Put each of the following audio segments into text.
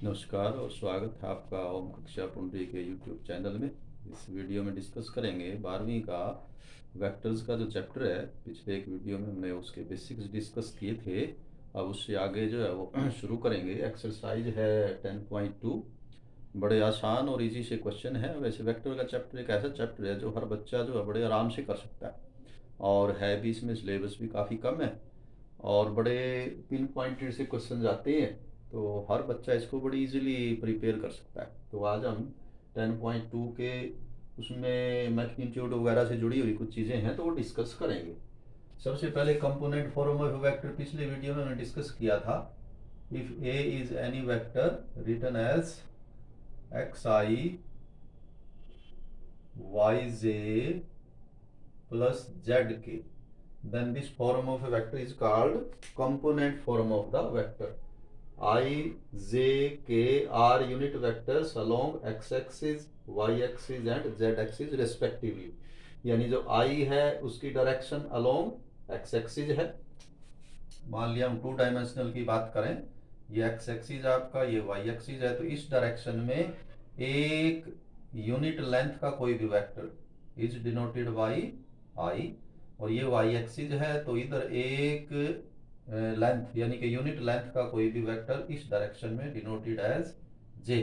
नमस्कार और स्वागत है आपका ओम कक्षा पुंडरी के यूट्यूब चैनल में। इस वीडियो में डिस्कस करेंगे 12वीं का वेक्टर्स का जो चैप्टर है। पिछले एक वीडियो में हमने उसके बेसिक्स डिस्कस किए थे। अब उससे आगे जो है वो शुरू करेंगे। एक्सरसाइज है 10.2। बड़े आसान और इजी से क्वेश्चन है। वैसे वेक्टर का चैप्टर एक ऐसा चैप्टर है जो हर बच्चा जो है बड़े आराम से कर सकता है, और है भी इसमें सिलेबस भी काफ़ी कम है और बड़े पिन पॉइंटेड से क्वेश्चन आते हैं, तो हर बच्चा इसको बड़ी इजीली प्रिपेयर कर सकता है। तो आज हम 10.2 के उसमें मैग्नीट्यूड वगैरह से जुड़ी हुई कुछ चीज़ें हैं तो वो डिस्कस करेंगे। सबसे पहले कंपोनेंट फॉर्म ऑफ वेक्टर पिछले वीडियो में हमने डिस्कस किया था। If a is any vector written as x i y j plus z k, then this form of a vector is called component form of the vector. I, j, k are unit vectors along x-axis, y-axis and z-axis respectively. यानी जो I है उसकी direction along x-axis है। मान लिया हम 2 dimensional की बात करें, ये x-axis आपका, ये y-axis है, तो इस डायरेक्शन में एक यूनिट लेंथ का कोई भी vector is denoted by I, और ये वाई एक्सिस है तो इधर एक लेंथ यानी कि यूनिट लेंथ का कोई भी वेक्टर इस डायरेक्शन में denoted as j.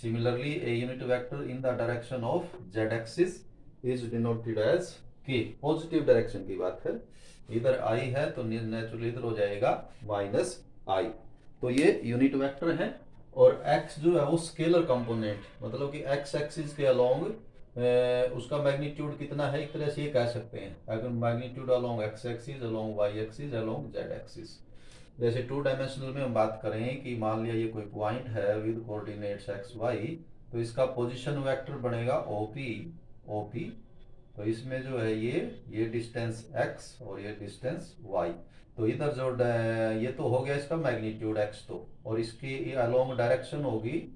Similarly a unit vector in the direction of z axis is denoted as k. Positive direction की बात है, इधर आई है तो नेचुरली इधर हो जाएगा माइनस आई। तो ये यूनिट वेक्टर है और x जो है वो स्केलर कंपोनेंट, मतलब कि x एक्सिस के अलोंग उसका मैग्नीट्यूड कितना है, एक तरह से ये कह सकते हैं। अगर magnitude along x axis, along y axis, along z axis. जैसे 2 डायमेंशनल में हम बात करें कि मान लिया ये कोई पॉइंट है विद कोऑर्डिनेट्स एक्स वाई, तो इसका पोजीशन वेक्टर बनेगा ओपी। ओपी तो इसमें जो है ये डिस्टेंस x और ये डिस्टेंस y। तो इधर जो ये तो हो गया इसका मैग्नीट्यूड x, तो और इसकी अलोंग डायरेक्शन होगी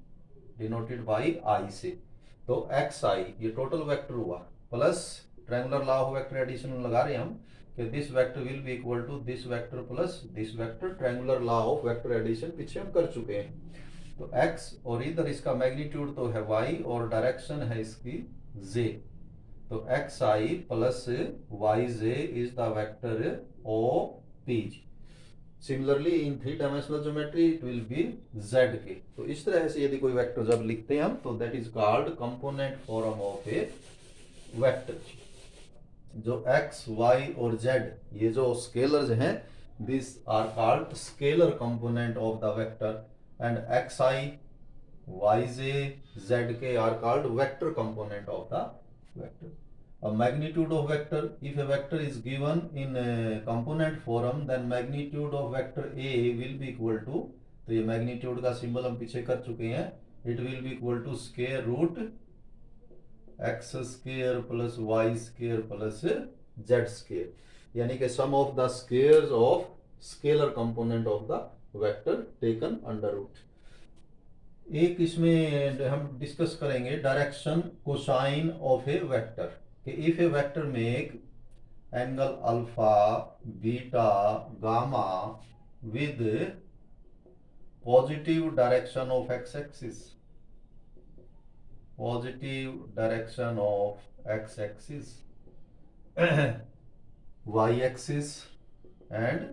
डिनोटेड बाई i से। तो एक्स आई ये टोटल वेक्टर हुआ, plus triangular law of vector addition लगा रहे हैं हम कि this vector will be equal to this vector plus this vector. Triangular law of vector addition पीछे हम कर चुके हैं। तो x और इधर इसका मैग्नीट्यूड तो है y और डायरेक्शन है इसकी z। तो x i plus y j is the vector O P. Similarly in 3 dimensional geometry it will be z k. तो इस तरह से यदि कोई वेक्टर जब लिखते हैं हम तो that is called component form of a vector. जो x, y और z ये जो स्केलर्स हैं, this are called scalar component of the vector, and x i y j z k are called vector component of the vector. A magnitude of vector, if a vector is given in a component form, then magnitude of vector A will be equal to, तो ये magnitude का symbol हम पीछे कर चुके हैं, it will be equal to square root x square plus y square plus z square, यानी कि sum of the squares of scalar component of the vector taken under root। एक इसमें हम डिस्कस करेंगे direction cosine of a vector, कि if a vector make angle alpha beta gamma with positive direction of x axis, positive direction of x axis, y axis and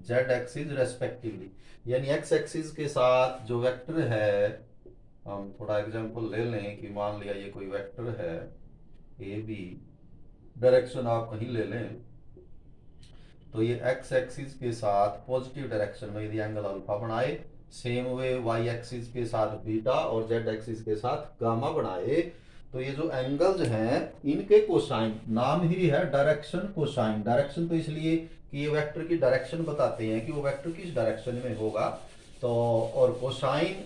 z axis respectively. यानी x axis के साथ जो vector है, हम थोड़ा example ले लें कि मान लिया ये कोई वेक्टर है ए बी, डायरेक्शन आप कहीं ले लें, तो ये एक्स एक्सिस के साथ पॉजिटिव डायरेक्शन में यदि एंगल अल्फा बनाए, सेम वे वाई एक्सिस के साथ बीटा और जेड एक्सिस के साथ गामा बनाए, तो ये जो एंगल्स हैं इनके कोसाइन, नाम ही है डायरेक्शन कोसाइन। डायरेक्शन तो इसलिए कि ये वेक्टर की डायरेक्शन बताते हैं कि वो वेक्टर किस डायरेक्शन में होगा, तो और कोसाइन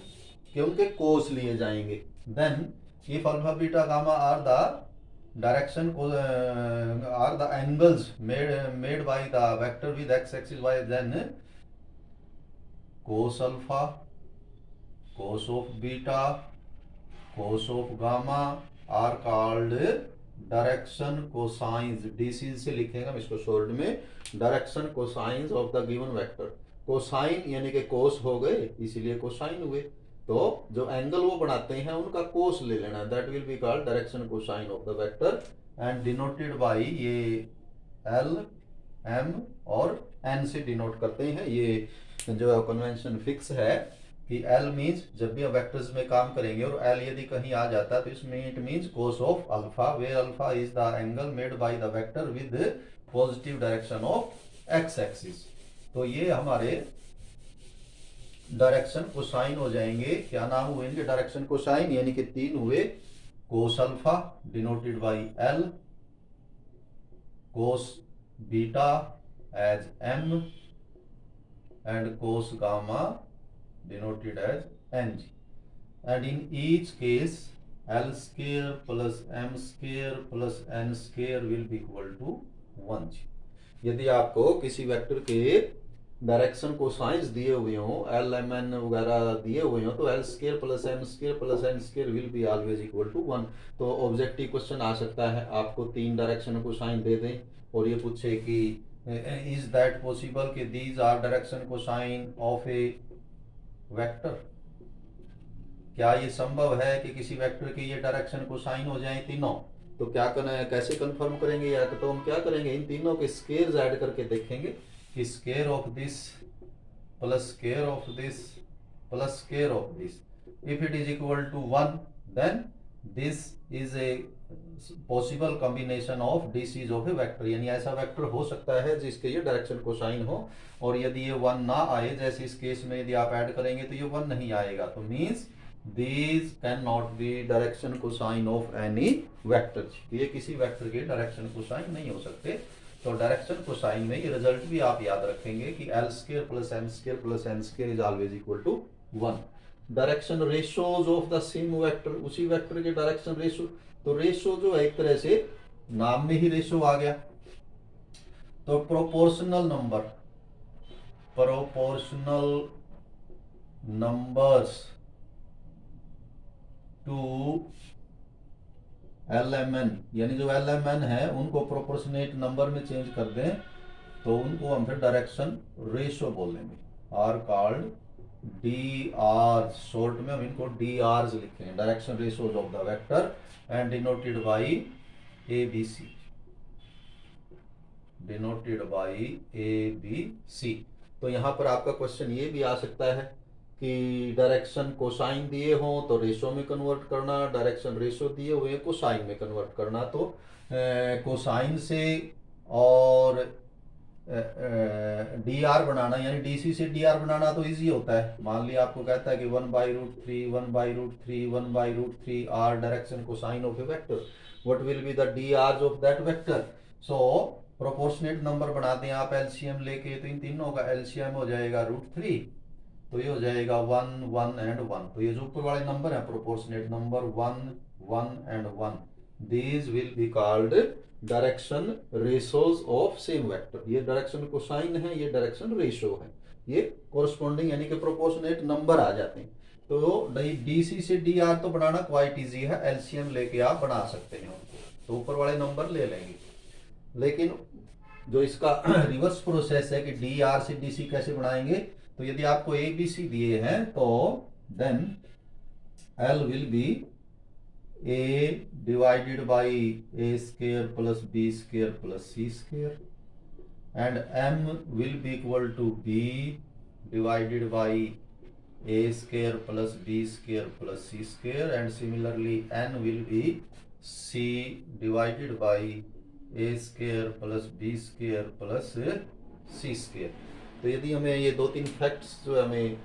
के उनके कोस लिए जाएंगे। Then if alpha beta gamma are the direction are the angles made by the vector with x axis y, then cos alpha, cos of beta, cos of gamma are called direction cosines. DC से लिखेंगे हम इसको short में, direction cosines of the given vector. Cosine यानी कि कोस हो गए इसीलिए कोसाइन हुए, तो जो एंगल वो बनाते हैं उनका कोस ले लेना, that will be called direction cosine of the vector and denoted by ये एल एम और एन से डिनोट करते हैं। ये जो कन्वेंशन फिक्स है कि एल मीन्स जब भी हम वेक्टर्स में काम करेंगे और एल यदि कहीं आ जाता है तो इसमें it means cos of alpha, where alpha is the angle made by the vector with positive direction of x axis. तो ये हमारे डायरेक्शन कोसाइन हो जाएंगे। क्या नाम हुए इनके डायरेक्शन कोसाइन, यानी कि 3 हुए, cos alpha denoted by l, cos beta as m and cos gamma denoted as ng, and in each case l square plus m square plus n square will be equal to 1। यदि आपको किसी vector के direction को science दिए हुए हो, L m N वगैरह दिए हुए हो, तो l square plus m square plus n square will be always equal to 1। तो ऑब्जेक्टिव क्वेश्चन आ सकता है, आपको 3 डायरेक्शन को साइन दे दें और ये पूछे कि इज दैट पॉसिबल कि दीज आर डायरेक्शन को साइन ऑफ ए वेक्टर, क्या ये संभव है कि किसी वेक्टर के ये डायरेक्शन को साइन हो जाए तीनों। तो क्या करना है, कैसे कंफर्म करेंगे, या तो हम क्या करेंगे, इन तीनों के स्केयर्स ऐड करके देखेंगे कि square of this plus square of this plus square of this, if it is equal to 1 then this is a possible combination of DCs of a vector, यानी ऐसा वेक्टर हो सकता है जिसके ये डायरेक्शन कोसाइन हो। और यदि ये 1 ना आए, जैसे इस केस में यदि आप ऐड करेंगे तो ये 1 नहीं आएगा, तो means these cannot be direction cosine of any vector, ये किसी वेक्टर के डायरेक्शन कोसाइन नहीं हो सकते। तो डायरेक्शन कोसाइन में ये रिजल्ट भी आप याद रखेंगे कि l square plus m square plus n square is always equal to 1। Direction ratios of the same vector, उसी वेक्टर के डायरेक्शन रेशो, तो रेशो जो है एक तरह से नाम में ही रेशो आ गया। तो प्रोपोर्शनल नंबर्स टू LMN, यानी जो LMN है उनको प्रोपोर्शनेट नंबर में चेंज कर दें तो उनको हम फिर डायरेक्शन रेशो बोलेंगे, आर कॉल्ड DR, शॉर्ट में हम इनको DRs लिखेंगे, direction ratios of the vector and denoted by ABC, denoted by ABC। तो यहां पर आपका क्वेश्चन ये भी आ सकता है कि डायरेक्शन कोसाइन दिए हो तो रेशो में कन्वर्ट करना, डायरेक्शन रेशो दिए हुए कोसाइन में कन्वर्ट करना। तो कोसाइन से और DR बनाना, यानी DC से DR बनाना तो इजी होता है। मान लिया आपको कहता है कि 1/√3 1/√3 1/√3 are direction cosine of a vector, what will be the DRs of that vector. So proportionate number बना दें आप एलसीएम लेके, तो इन तीनों का एलसीएम हो जाएगा √3, तो ये हो जाएगा 1 1 एंड 1। तो ये जो ऊपर वाले नंबर है proportionate number 1 1 and 1, these will be called direction ratios of same vector. ये डायरेक्शन कोसाइन है, ये डायरेक्शन रेशो है, ये कोरस्पॉन्डिंग यानी कि प्रोपोर्शनेट नंबर आ जाते हैं। तो डीसी से डीआर तो बनाना क्वाइट इजी है, एलसीएम लेके आप बना सकते हैं उनको, तो ऊपर वाले नंबर ले लेंगे। लेकिन जो इसका रिवर्स प्रोसेस है कि डीआर से डीसी कैसे बनाएंगे, तो यदि आपको ए बी सी दिए हैं तो then l will be a divided by a square plus b square plus c square and m will be equal to b divided by a square plus b square plus c square and similarly n will be c divided by a square plus b square plus c square. तो यदि हमें ये 2-3 facts जो हमें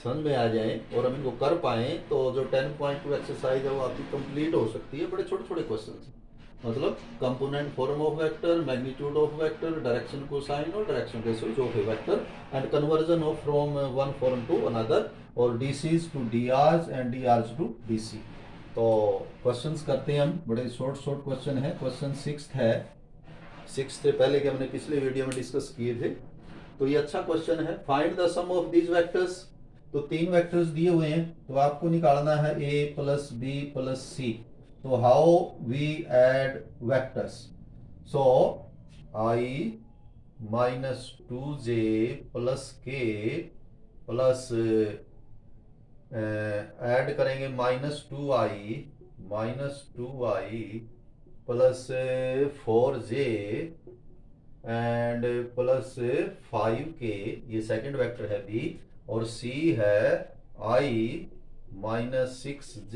समझ में आ जाएं और हम इनको कर पाएं तो जो 10.2 एक्सरसाइज है वो आपकी कंप्लीट हो सकती है। बड़े छोटे छोटे क्वेश्चन, मतलब component form of vector, magnitude of vector, direction cosine और direction ratios of a vector and conversion of from one form to another और DCs to DRs and DRs to DC. तो क्वेश्चंस करते हैं हम, बड़े short question है। Question 6 है, 6 से पहले के हमने पिछले वीडियो में डिस्कस किए थे। तो ये अच्छा क्वेश्चन है, find the sum of these vectors. तो 3 वेक्टर्स दिए हुए हैं तो आपको निकालना है a plus b plus c. तो how we add vectors, so i minus 2j plus k plus add करेंगे -2i plus 4j and plus 5k, ये सेकंड वेक्टर है बी, और सी है i -6j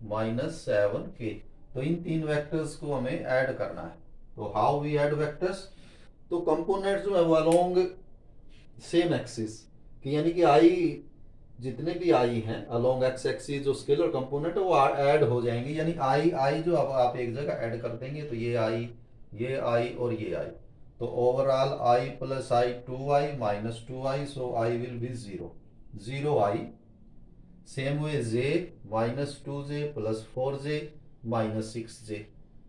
-7k। तो इन तीन वेक्टर्स को हमें ऐड करना है। तो हाउ वी ऐड वेक्टर्स, तो कंपोनेंट्स जो है वो अलोंग सेम एक्सिस कि यानी कि आई जितने भी आई हैं अलोंग एक्स एक्सिस जो स्केलर कंपोनेंट है वो ऐड हो जाएंगे, यानी आई आई जो अब आप एक जगह ऐड कर देंगे तो ये आई और ये आई, तो overall I plus I 2i -2i, so I will be 0 I. Same way J -2j plus 4j -6j,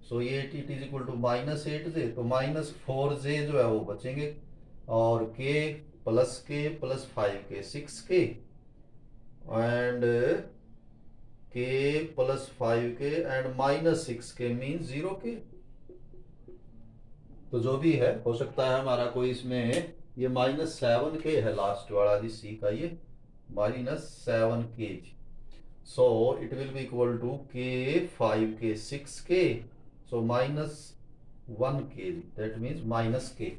सो ये it is equal to -8j, तो -4j जो है वो बचेंगे, और k plus 5k 6k and k plus 5k and -6k mean 0k। तो जो भी है हो सकता है हमारा कोई इसमें ये -7k है लास्ट वाला जी सी का, ये -7k, so it will be equal to k 5k 6k, so -1k, that means -k,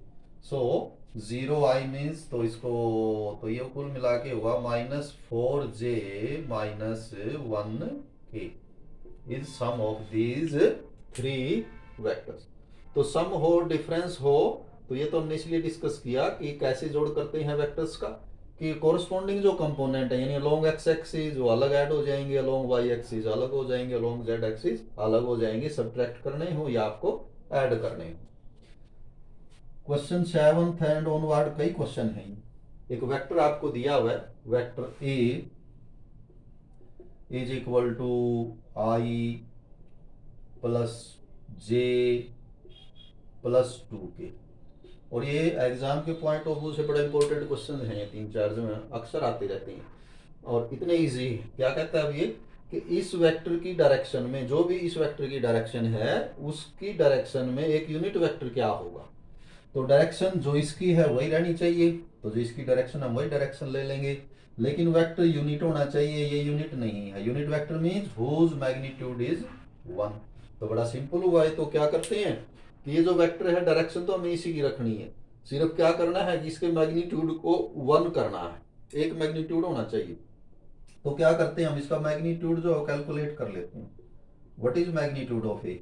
so 0i means, तो इसको तो ये कुल मिला के हुआ -4j -1k is sum of these three vectors. तो सम हो डिफरेंस हो, तो ये तो हमने इसलिए डिस्कस किया कि कैसे जोड़ करते हैं वेक्टर्स का, कि कोरस्पॉन्डिंग जो कंपोनेंट है यानी अलोंग एक्स एक्सिस वो अलग ऐड हो जाएंगे, अलोंग वाई एक्सिस अलग हो जाएंगे, अलोंग जेड एक्सिस अलग हो जाएंगे, सब्ट्रैक्ट करने हो या आपको ऐड करने हो। क्वेश्चन 7th एंड ऑनवर्ड कई क्वेश्चन हैं। एक वेक्टर आपको दिया हुआ है, vector a is equal to i plus j plus 2k, और ये एग्जाम के पॉइंट ऑफ व्यू से बड़े इंपॉर्टेंट क्वेश्चन हैं, 3-4 जो हैं अक्सर आते रहते हैं और इतने इजी। क्या कहता है अब ये कि इस वेक्टर की डायरेक्शन में, जो भी इस वेक्टर की डायरेक्शन है उसकी डायरेक्शन में एक यूनिट वेक्टर क्या होगा। तो डायरेक्शन जो इसकी है वही रहनी चाहिए, तो जो इसकी डायरेक्शन है वही डायरेक्शन ले लेंगे, लेकिन वेक्टर यूनिट होना चाहिए, ये यूनिट नहीं है। Unit vector means whose magnitude is 1। तो बड़ा सिंपल हुआ है, तो क्या करते हैं कि ये जो वेक्टर है डायरेक्शन तो हमें इसी की रखनी है, सिर्फ क्या करना है कि इसके मैग्नीट्यूड को 1 करना है, एक मैग्नीट्यूड होना चाहिए। तो क्या करते हैं हम इसका मैग्नीट्यूड जो है कैलकुलेट कर लेते हैं। What is magnitude of a,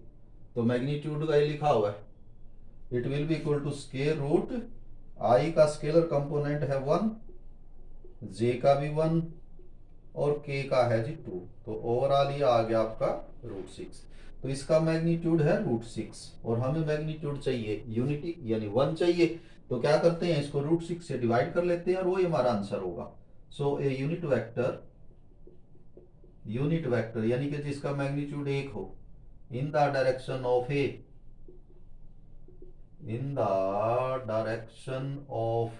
तो मैग्नीट्यूड का ये लिखा हुआ है, it will be equal to square root i का स्केलर कंपोनेंट है 1, जे का भी 1 और k का है जी 2, तो ओवरऑल ये आ गया आपका √6। तो इसका मैग्नीट्यूड है √6 और हमें मैग्नीट्यूड चाहिए यूनिटी यानी 1 चाहिए, तो क्या करते हैं इसको √6 से डिवाइड कर लेते हैं और वही हमारा आंसर होगा। सो ए यूनिट वेक्टर यानी कि जिसका मैग्नीट्यूड 1 हो in the direction of a, in the direction of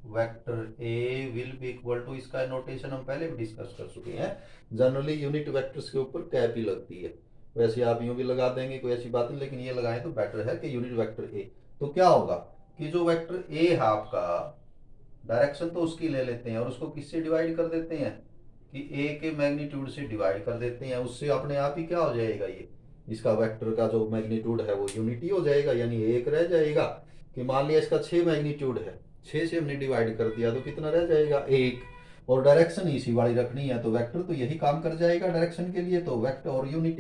vector a will be equal to, इसका नोटेशन हम पहले भी डिस्कस कर चुके हैं, जनरली यूनिट वेक्टर्स के ऊपर कैप ही लगती है, वैसे आप यूं भी लगा देंगे कोई ऐसी बात नहीं, लेकिन ये लगाएं तो बेटर है कि यूनिट वेक्टर ए। तो क्या होगा कि जो वेक्टर ए है आपका डायरेक्शन तो उसकी ले लेते हैं और उसको किससे डिवाइड कर देते हैं कि ए के मैग्नीट्यूड से डिवाइड कर देते हैं, उससे अपने आप ही क्या हो जाएगा, ये इसका वेक्टर का जो मैग्नीट्यूड है वो यूनिटी हो जाएगा, यानी एक रह जाएगा। कि मान लिया इसका 6 मैग्नीट्यूड है, 6 से हमने डिवाइड कर दिया तो कितना रह जाएगा 1, और डायरेक्शन इसी वाली रखनी है तो वेक्टर तो यही काम कर जाएगा डायरेक्शन के लिए, तो वेक्टर और यूनिट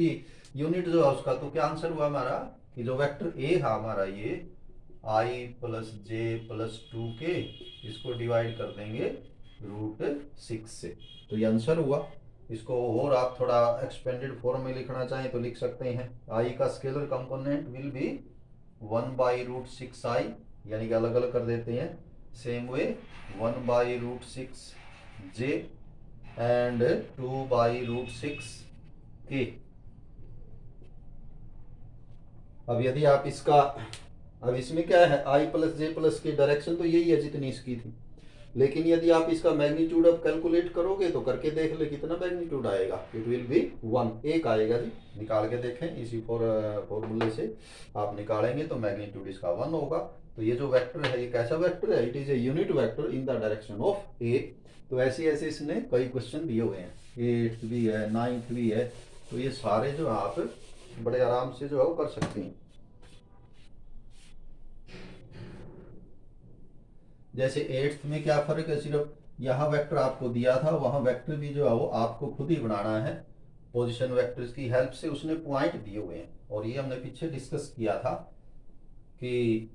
जो है उसका, तो क्या आंसर हुआ हमारा कि जो वेक्टर ए है हमारा ये i plus j plus 2k, इसको डिवाइड कर देंगे √6 से, तो ये आंसर हुआ। इसको और आप थोड़ा एक्सपेंडेड फॉर्म में लिखना चाहें तो लिख सकते हैं, i का scalar component will be 1/√6i, यानी कि अलग अलग कर देते हैं, same way 1/√6j and 2/√6k। अब यदि आप इसका, अब इसमें क्या है i प्लस जे प्लस की डायरेक्शन तो यही है जितनी इसकी थी, लेकिन यदि आप इसका मैग्नीट्यूड अब कैलकुलेट करोगे तो करके देख ले कितना मैग्नीट्यूड आएगा, इट विल बी 1, एक आएगा जी, निकाल के देखें, इसी फॉर्मूले से आप निकालेंगे तो मैग्नीट्यूड इसका 1 होगा। तो ये जो वेक्टर है ये कैसा वेक्टर है, it is a unit vector in the direction of a, तो ऐसे ऐसे इसने कई क्वेश्चन दिए हुए हैं, 8th भी है, 9th भी है, तो ये सारे जो आप बड़े आराम से जो है वो कर सकते हैं। जैसे 8th में क्या फर्क है, सिर्फ यहाँ वेक्टर आपको दिया था, वहां वेक्टर भी जो है वो आपको खुद ही बनाना है। पोजीशन वेक्टर्स की हेल्प से उसने पॉइंट दिए हुए हैं, और ये हमने पीछे डिस्कस किया था कि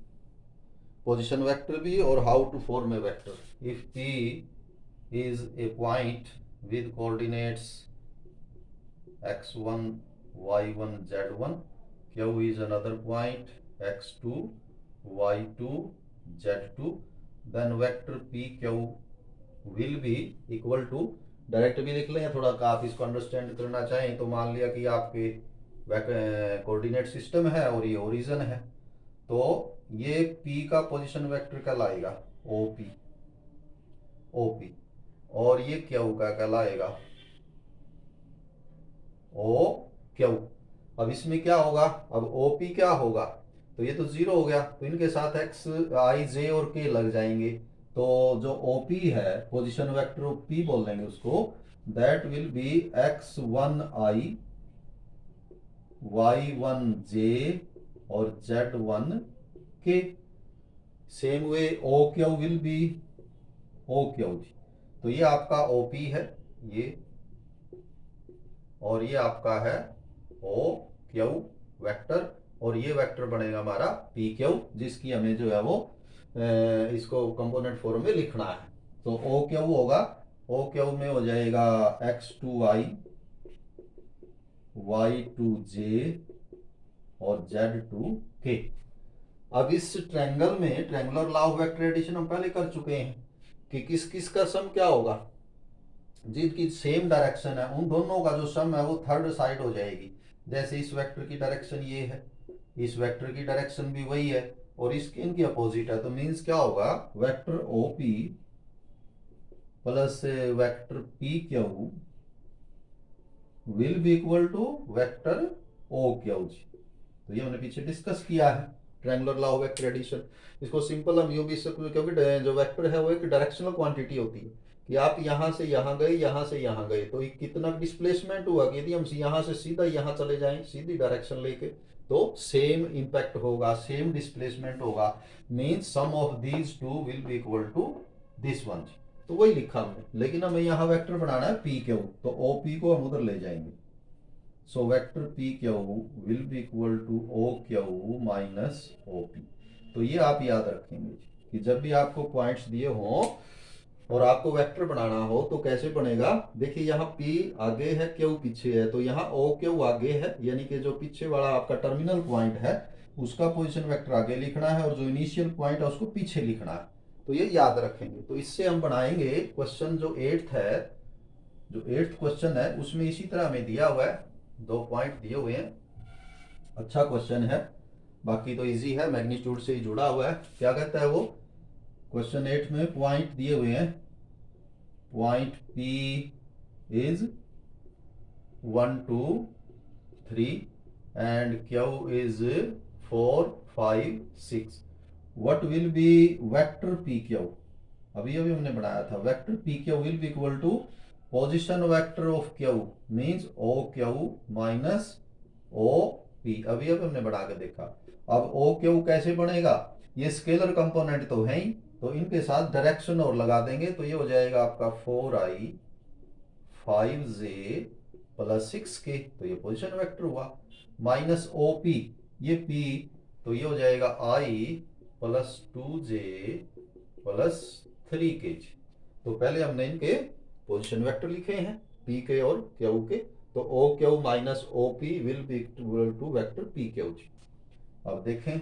पोजीशन वेक्टर भी और how to form a vector. If P is a point with coordinates x1 y1 z1, Q is another point x2 y2 z2, then vector PQ will be equal to, direct भी लिख लें या थोड़ा आप इसको understand करना चाहें तो मान लिया कि आपके कोऑर्डिनेट सिस्टम है और ये ओरिजिन है, तो ये P का पोजीशन वेक्टर कहलाएगा OP, और ये Q का कहलाएगा OQ। अब इसमें क्या होगा, अब OP क्या होगा, तो ये तो 0 हो गया, तो इनके साथ x i j और k लग जाएंगे, तो जो OP है पोजीशन वेक्टर ऑफ P बोल देंगे उसको, that will be x1i y1j और z1k। Same way OQ will be OQ, तो ये आपका OP है ये, और ये आपका है OQ वेक्टर, और ये वेक्टर बनेगा हमारा PQ, जिसकी हमें जो है वो इसको कंपोनेंट फॉर्म में लिखना है। तो OQ होगा, OQ में हो जाएगा x2i y2j और z2k। अब इस ट्रायंगल में triangular law of vector addition हम पहले कर चुके हैं कि किस किस का सम क्या होगा, जिनकी सेम डायरेक्शन है उन दोनों का जो सम है वो थर्ड साइड हो जाएगी। जैसे इस वेक्टर की डायरेक्शन ये है, इस वेक्टर की डायरेक्शन भी वही है, और इसकी इनकी अपोजिट है, तो मीन्स क्या होगा, vector OP plus vector PQ will be equal to vector OQ। तो ये हमने पीछे डिस्कस किया है triangular law of vector addition. इसको सिंपल हम यूं भी क्योंकि जो वेक्टर है वो एक डायरेक्शनल क्वांटिटी होती है कि आप यहां से यहां गए, यहां से यहां गए, तो कितना डिस्प्लेसमेंट हुआ कि यदि हम यहां से सीधा यहां चले जाएं सीधी डायरेक्शन लेके, तो सेम इंपैक्ट होगा, सेम डिस्प्लेसमेंट होगा, means sum of these two will be equal to this one. तो वही लिखा हमने, लेकिन हमें यहाँ वेक्टर बनाना है PQ, तो OP को हम उधर ले जाएंगे। So vector PQ will be equal to OQ minus OP। तो ये आप याद रखेंगे कि जब भी आपको पॉइंट्स दिए हों और आपको वेक्टर बनाना हो तो कैसे बनेगा। देखिए यहाँ P आगे है, Q पीछे है, तो यहाँ OQ आगे है, यानी कि जो पीछे वाला आपका टर्मिनल पॉइंट है उसका पोजीशन वेक्टर आगे लिखना है, और जो इनिशियल पॉइंट है उसको पीछे लिखना है। तो ये याद रखेंगे। तो इससे हम बनाएंगे क्वेश्चन जो 8th है, जो 8th क्वेश्चन है उसमें इसी तरह हमें दिया हुआ है, 2 पॉइंट दिए हुए हैं, अच्छा क्वेश्चन है, बाकी तो इजी है, मैग्नीट्यूड से ही जुड़ा हुआ है। क्या कहता है वो, क्वेश्चन 8 में पॉइंट दिए हुए हैं, point P is 1 2 3 and Q is 4 5 6। What will be vector PQ, अभी अभी हमने बनाया था, vector PQ will be equal to position vector of Q means OQ minus OP। अभी हमने बना के देखा। अब OQ कैसे बनेगा, ये स्केलर कंपोनेंट तो है ही, तो इनके साथ डायरेक्शन और लगा देंगे, तो ये हो जाएगा आपका 4i 5j प्लस 6k, तो ये पोजीशन वेक्टर हुआ, माइनस OP ये P, तो ये हो जाएगा i plus 2j plus 3k। तो पहले हमने इनके पोजीशन वेक्टर लिखे हैं PK और Q के, तो OQ minus OP will be equal to vector PQ। अब देखें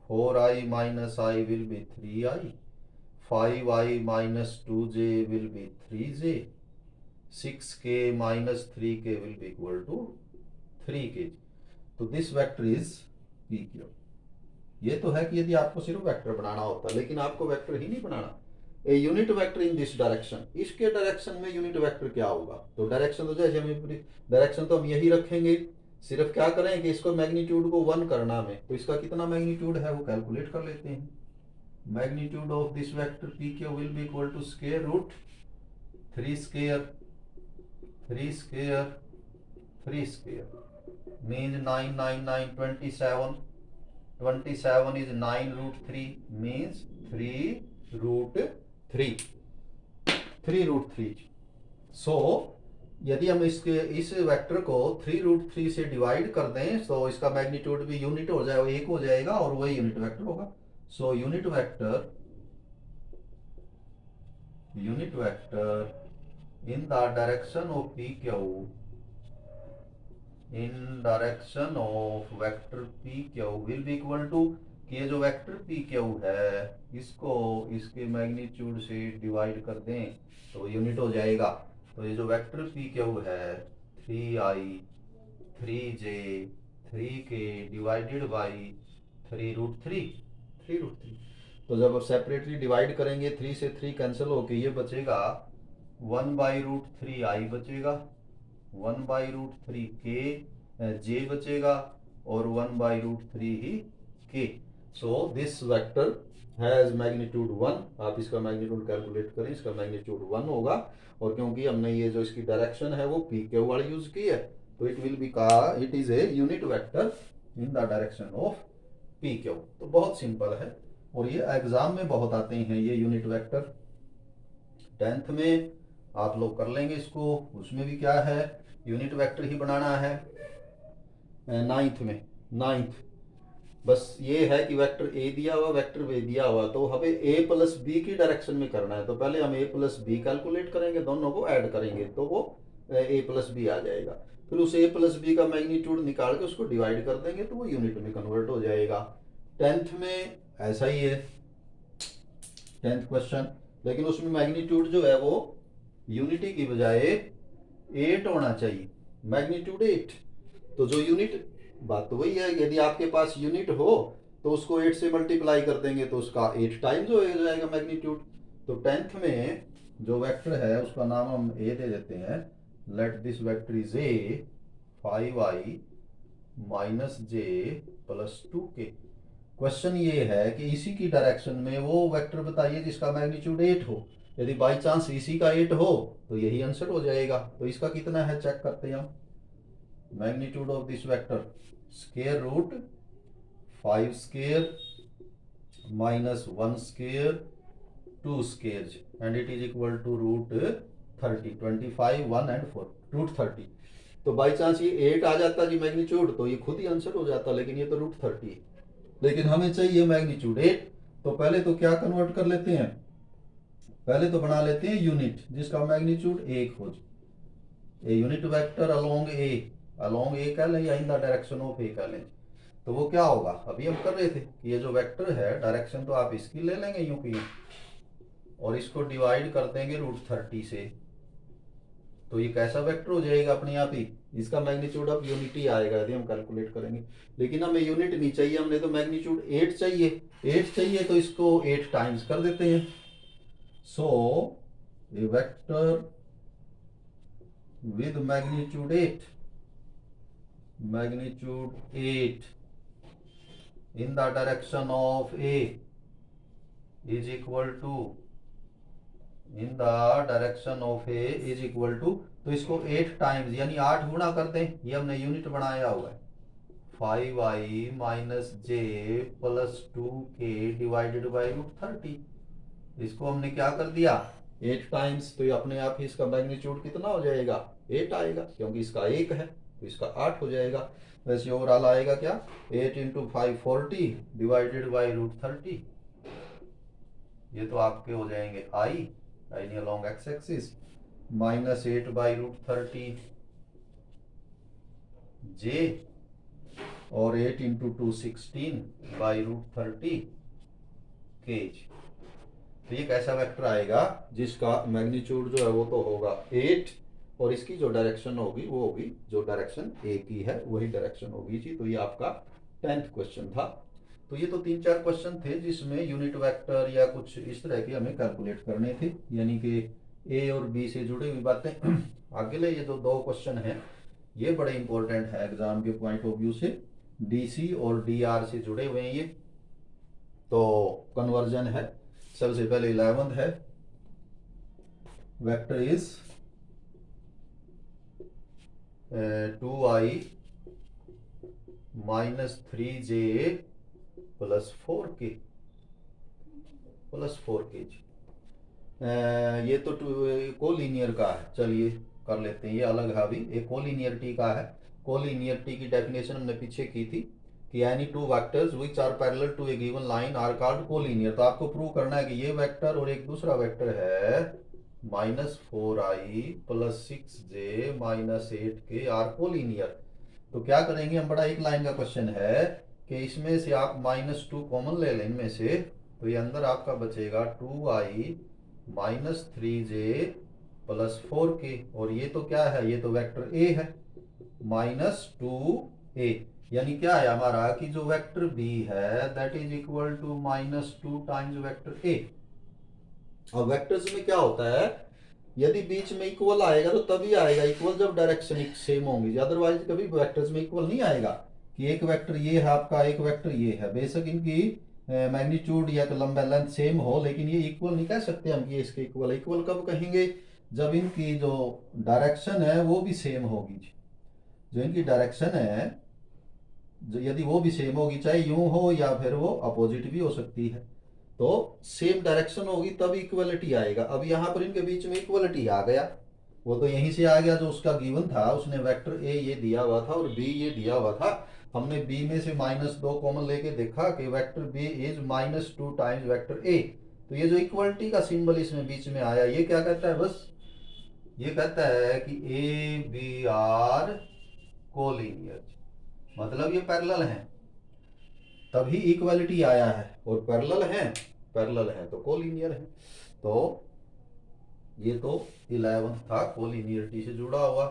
4i minus i will be 3i, 5i minus 2j will be 3j, 6k minus 3k will be equal to 3k। तो this vector is PQ। ये तो है कि यदि आपको सिर्फ वेक्टर बनाना होता, लेकिन आपको वेक्टर ही नहीं बनाना, a unit vector in this direction, इसके डायरेक्शन में यूनिट वेक्टर क्या होगा, तो डायरेक्शन तो जैसे डायरेक्शन तो हम यही रखेंगे, सिर्फ क्या करें कि इसको मैग्नीट्यूड को 1 करना हमें, तो इसका कितना मैग्नीट्यूड है वो कैलकुलेट कर लेते हैं। Magnitude of this vector PQ will be equal to square root 3 square 3 square 3 square means 9 9 9 27. 27 is 9 root 3 means 3 root 3 3 root 3. सो यदि हम इसके इस वेक्टर को 3 रूट 3 से डिवाइड कर दें तो इसका मैग्नीट्यूड भी यूनिट हो जाएगा, एक हो जाएगा और वही यूनिट वेक्टर होगा. So unit vector in the direction of P Q, in direction of vector P Q will be equal to कि ये जो वेक्टर पी क्यू है इसको इसके मैग्नीट्यूड से डिवाइड कर दें तो यूनिट हो जाएगा. तो ये जो वेक्टर पी क्यू है 3i 3j 3k divided by 3 root 3. तो जब आप सेपरेटली डिवाइड करेंगे 3 से 3 कैंसिल होके ये बचेगा 1 बाई रूट 3i बचेगा, 1 बाई रूट 3k j बचेगा और 1 बाई रूट 3 ही k. So this vector has magnitude 1. आप इसका मैग्नीट्यूड कैलकुलेट करें, इसका मैग्नीट्यूड 1 होगा. और क्योंकि हमने ये जो इसकी डायरेक्शन है वो पी क्यू वाली यूज की है तो it will B it is a unit vector in the direction of P Q. तो बहुत सिंपल है और ये एग्जाम में बहुत आते हैं ये यूनिट वेक्टर. 10th में आप लोग कर लेंगे इसको, उसमें भी क्या है यूनिट वेक्टर ही बनाना है. 9th बस ये है कि वेक्टर ए दिया हुआ वेक्टर बी दिया हुआ तो हमें ए प्लस बी की डायरेक्शन में करना है. तो पहले हम ए प्लस बी कैलकुलेट करेंगे, दोनों को ऐड करेंगे तो वो ए प्लस बी आ जाएगा. फिर उस ए प्लस बी का मैग्नीट्यूड निकाल के उसको डिवाइड कर देंगे तो वो यूनिट में कन्वर्ट हो जाएगा. 10th में ऐसा ही है 10th क्वेश्चन, लेकिन उसमें मैग्नीट्यूड जो है वो यूनिटी की बजाय 8 होना चाहिए, मैग्नीट्यूड 8. तो जो यूनिट बात तो वही है, यदि आपके पास यूनिट हो तो उसको 8 से मल्टीप्लाई कर देंगे तो उसका 8 टाइम्स हो जाएगा मैग्नीट्यूड. तो 10th में जो वेक्टर है उसका नाम हम ए दे देते हैं. Let this vector is a 5i minus j plus 2k. Question ये है कि इसी की डायरेक्शन में वो वेक्टर बताइए जिसका मैग्नीट्यूड 8 हो. यदि बाई चांस इसी का 8 हो तो यही आंसर हो जाएगा. तो इसका कितना है चेक करते हैं हम. Magnitude of this vector square root 5 square minus 1 square 2 square and it is equal to root 30. 25 1 and 4 root 30. तो बाई चांस ये 8 आ जाता जी मैग्नीट्यूड तो ये खुद ही आंसर हो जाता, लेकिन ये तो रूट 30 है. लेकिन हमें चाहिए मैग्नीट्यूड 8. तो पहले तो क्या कन्वर्ट कर लेते हैं, पहले तो बना लेते हैं यूनिट जिसका मैग्नीट्यूड 1 हो. ए यूनिट वेक्टर अलोंग ए कह लें या इन द डायरेक्शन ऑफ ए कह लें. तो वो क्या होगा, अभी हम कर रहे थे कि ये जो वेक्टर है डायरेक्शन तो आप इसकी ले लेंगे यूं की और इसको डिवाइड कर देंगे रूट 30 से. तो ये कैसा वेक्टर हो जाएगा अपने आप ही, इसका मैग्नीट्यूड अब यूनिटी आएगा यदि हम कैलकुलेट करेंगे. लेकिन हमें यूनिट नहीं चाहिए, हमने तो मैग्नीट्यूड 8 चाहिए तो इसको 8 टाइम्स कर देते हैं. सो ए vector with magnitude 8 in the direction of A is equal to तो इसको 8 टाइम्स यानी 8 गुना कर दें. ये हमने यूनिट बनाया हुआ है 5i minus j plus 2k divided by root 30. इसको हमने क्या कर दिया 8 टाइम्स. तो ये अपने आप ही इसका मैग्नीट्यूड कितना हो जाएगा 8 आएगा, क्योंकि इसका 1 है तो इसका 8 हो जाएगा. वैसे ओवरऑल आएगा क्या 8 इंटू 5 40 डिवाइडेड बाई रूट 30. ये तो आपके हो जाएंगे i along x axis minus 8 by root 30 j और 8 इंटू 2 16 बाई रूट 30 केज. तो ये कैसा वेक्टर आएगा जिसका मैग्नीट्यूड जो है वो तो होगा 8 और इसकी जो डायरेक्शन होगी वो होगी जो डायरेक्शन ए की है वही डायरेक्शन होगी जी. तो ये आपका 10th क्वेश्चन था. तो ये तो 3-4 क्वेश्चन थे जिसमें यूनिट वेक्टर या कुछ इस तरह के हमें कैलकुलेट करने थे, यानी कि ए और बी से जुड़ी हुई बातें. अगले ये जो 2 क्वेश्चन हैं ये बड़े इंपॉर्टेंट है एग्जाम के पॉइंट ऑफ व्यू से. डीसी और डीआर से जुड़े हुए हैं ये. तो कन्वर्जन है. सबसे पहले 11th है vector is 2i minus 3j plus 4k ये तो कोलिनियर का है। चलिए कर लेते हैं, ये अलग है अभी। एक कोलिनियरिटी का है। कोलिनियरिटी की डेफिनेशन हमने पीछे की थी कि any two vectors which are parallel to a given line are called collinear. तो आपको प्रूव करना है कि ये वेक्टर और एक दूसरा वेक्टर है -4i plus 6j minus 8k are collinear. तो क्या करेंगे हम, बड़ा एक लाइन का क्वेश्चन है कि इसमें से आप -2 कॉमन ले लें इनमें से, तो ये अंदर आपका बचेगा 2i minus 3j plus 4k। और ये तो क्या है, ये तो वेक्टर a है -2a। यानी क्या है हमारा कि जो वेक्टर b है that is equal to -2 times vector a। अब वेक्टर्स में क्या होता है, यदि बीच में इक्वल आएगा तो तभी आएगा इक्वल जब डायरेक्शन सेम होंगी, अदरवाइज कभी वेक्टर्स में इक्वल नहीं आएगा। कि एक वेक्टर ये है आपका, एक वेक्टर ये है, बेशक इनकी मैग्नीट्यूड या लंबा लेंथ सेम हो, लेकिन ये इक्वल नहीं कह सकते हम कि इसके इक्वल। इक्वल कब कहेंगे, जब इनकी जो डायरेक्शन है वो भी सेम होगी। जो इनकी डायरेक्शन है जो यदि वो भी सेम होगी, चाहे यूं हो या फिर वो अपोजिट भी हो सकती है, तो सेम डायरेक्शन होगी तब इक्वलिटी आएगा। अब यहाँ पर इनके बीच में इक्वलिटी आ गया, वो तो यहीं से आ गया जो उसका गिवन था। उसने वेक्टर ए ये दिया हुआ था और बी ये दिया हुआ था। हमने बी में से -2 कॉमन लेके देखा कि vector b is -2 times vector a. तो ये जो इक्वलिटी का सिंबल इसमें बीच में आया, ये क्या कहता है, बस ये कहता है कि ए बी आर कोलिनियर, मतलब ये पैरेलल हैं तभी इक्वालिटी आया है, और पैरेलल है तो कोलिनियर है। तो ये तो 11 था कोलिनियरिटी से जुड़ा हुआ।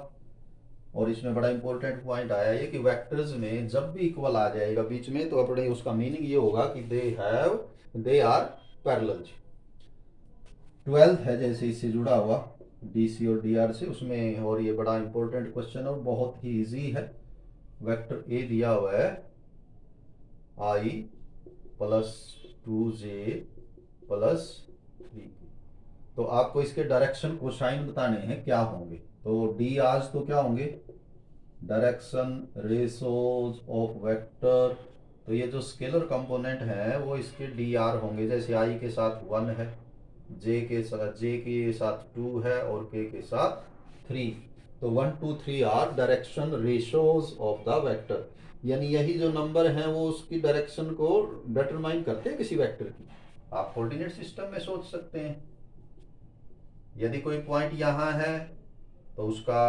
और इसमें बड़ा इंपॉर्टेंट पॉइंट आया ये कि वेक्टर्स में जब भी इक्वल आ जाएगा बीच में, तो अपने उसका मीनिंग ये होगा कि दे आर पैरेलल। 12th है जैसे इससे जुड़ा हुआ डीसी और डीआर से, उसमें। और ये बड़ा इंपॉर्टेंट क्वेश्चन और बहुत ही इजी है। वेक्टर ए दिया हुआ है i प्लस 2j प्लस 3, तो आपको इसके डायरेक्शन कोसाइन बताने हैं क्या होंगे। तो डी आज तो क्या होंगे, डायरेक्शन रेशोज ऑफ वेक्टर। तो ये जो स्केलर कंपोनेंट है वो इसके डी आर होंगे, जैसे i के साथ 1 है, j के साथ 2 है और k के साथ 3। तो 1 2 3 are direction ratios of the vector. यानी यही जो नंबर हैं वो उसकी डायरेक्शन को डिटरमाइन करते हैं किसी वेक्टर की। आप कोऑर्डिनेट सिस्टम में सोच सकते हैं, यदि कोई पॉइंट यहाँ है तो उसका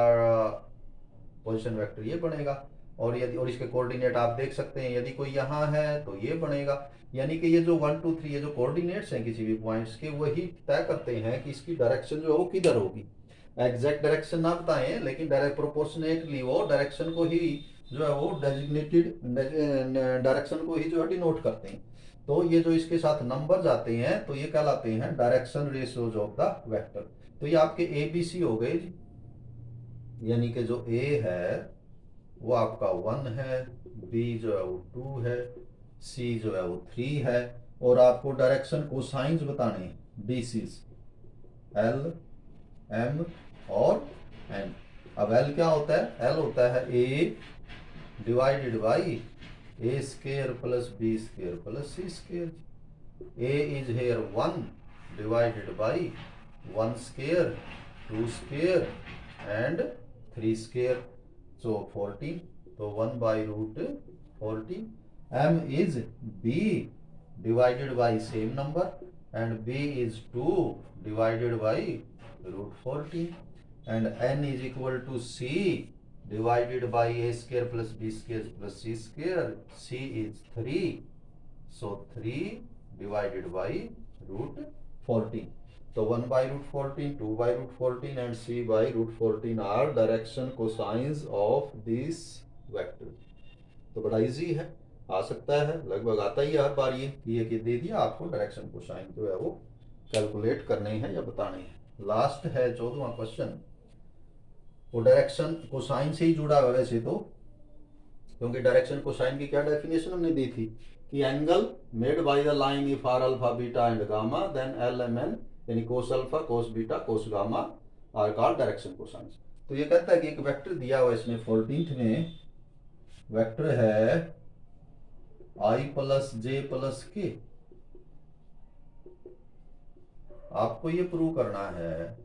पोजीशन वेक्टर ये बनेगा, और यदि और इसके कोऑर्डिनेट आप देख सकते हैं, यदि कोई यहाँ है तो ये बनेगा। यानी कि ये जो 1 2 3 ये जो कोऑर्डिनेट्स हैं किसी भी पॉइंट्स के, वही तय करते हैं कि इसकी डायरेक्शन जो है वो किधर होगी। एग्जैक्ट डायरेक्शन ना बताएं, लेकिन डायरेक्ट प्रोपोर्शनेटली वो डायरेक्शन को ही जो है वो डेजिग्नेटेड डायरेक्शन को ही जो है डिनोट करते हैं। तो ये जो इसके साथ नंबर जाते हैं तो ये कहलाते हैं direction ratios of the vector. तो ये आपके ए बी सी हो गए जी। यानी कि जो ए है वो आपका 1 है, बी जो है वो 2 है, सी जो है वो 3 है, और आपको डायरेक्शन को साइंस बताने हैं डीसीज एल एम और एन। अब एल क्या होता है, एल होता है a divided by a square plus b square plus c square. A is here 1 divided by 1 square 2 square and 3 square, so 40, तो 1 by root 40। m is b divided by same number and b is 2 divided by root 40, and n is equal to c divided by a square plus b square plus c square, c is 3, so 3 divided by root 40। तो 1 by root 14, 2 by root 14 and c by root 14 are direction cosines of this vector। तो बड़ा easy है, आ सकता है, लगभग आता ही है हर बार। ये दे दिया आपको डायरेक्शन कोसाइन जो है वो कैलकुलेट करने हैं या बताने हैं। लास्ट है 14वां क्वेश्चन, वो डायरेक्शन कोसाइन से ही जुड़ा हुआ वैसे तो, क्योंकि डायरेक्शन कोसाइन की क्या डेफिनेशन हमने दी थी कि angle made by the line if are alpha beta and gamma then l m n यानी cos alpha, cos beta, cos gamma are called direction cosines. तो ये कहता है कि एक वेक्टर दिया हुआ है, इसमें 14th में वेक्टर है आई प्लस जे प्लस के। आपको ये प्रूव करना है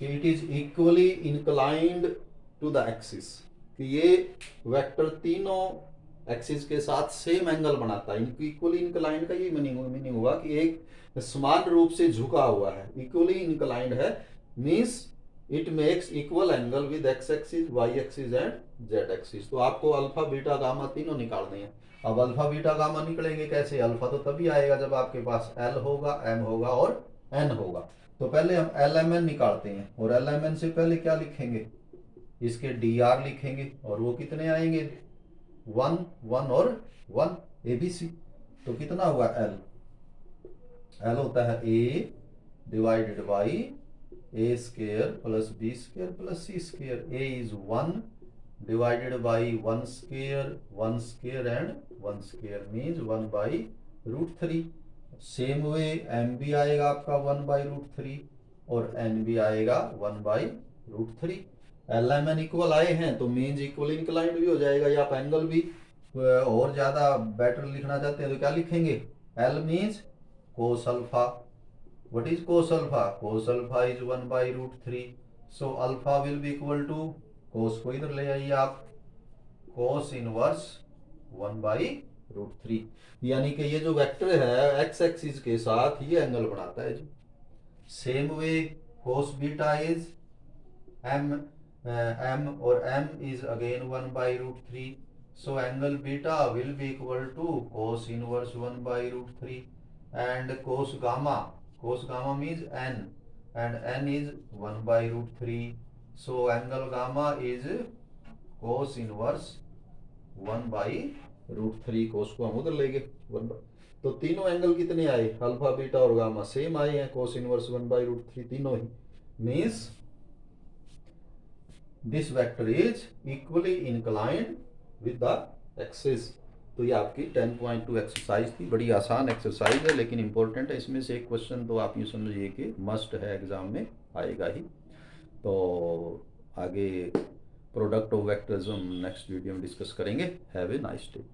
कि it is equally inclined to the axis, कि ये वेक्टर तीनों एक्सिस के साथ सेम एंगल बनाता है। इक्वली इंक्लाइंड का ये मीनिंग हुआ कि एक समान रूप से झुका हुआ है। इक्वली इंक्लाइंड है means it makes equal angle with x axis, y axis and z axis. तो आपको अल्फा बीटा गामा तीनों निकालने हैं। अब अल्फा बीटा गामा निकलेंगे कैसे? अल्फा तो तभी आएगा जब आपके पास एल होगा, एम होगा और एन होगा। तो पहले हम एल एम एन निकालते हैं, और एल एम एन से पहले क्या लिखेंगे? इसके डी आर लिखेंगे, और वो कितने आएंगे? 1 1 और 1 ए बी सी। तो कितना हुआ? एल एल होता है a divided by a square plus b square plus c square. A is 1 divided by 1 square and 1 square means 1 by root 3। Same way m भी आएगा आपका 1 बाई रूट 3 और N भी आएगा 1 by root 3। L m n equal आए हैं तो means equal inclined भी हो जाएगा। या आप एंगल भी और ज्यादा बेटर लिखना चाहते हैं तो क्या लिखेंगे? L means cos alpha. What is cos alpha? Cos alpha is 1 by root 3। So alpha will be equal to, cos को इधर ले आइए आप, कोस इनवर्स 1 बाई रूट 3। यानी कि ये जो वेक्टर है एक्स एक्सिस के साथ ये एंगल बनाता है जी। Same way cos beta is m, m और m is again 1 by root 3। So angle beta will be equal to cos inverse 1 by root 3 and cos gamma means n and n is 1 by root 3. So angle gamma is cos inverse 1 by root 3। Cos को हम उधर ले गए 1 by, तो तीनों angle कितने आए? Alpha beta और गामा सेम आए हैं, कोस इनवर्स 1 by रूट 3 तीनों ही। Means this vector is equally inclined with the axis. तो ये आपकी 10.2 एक्सरसाइज थी। बड़ी आसान एक्सरसाइज है लेकिन इंपॉर्टेंट है। इसमें से एक क्वेश्चन तो आप ये समझिए कि मस्ट है, एग्जाम में आएगा ही। तो आगे प्रोडक्ट ऑफ वेक्टर्स हम नेक्स्ट वीडियो में डिस्कस करेंगे। Have a nice day.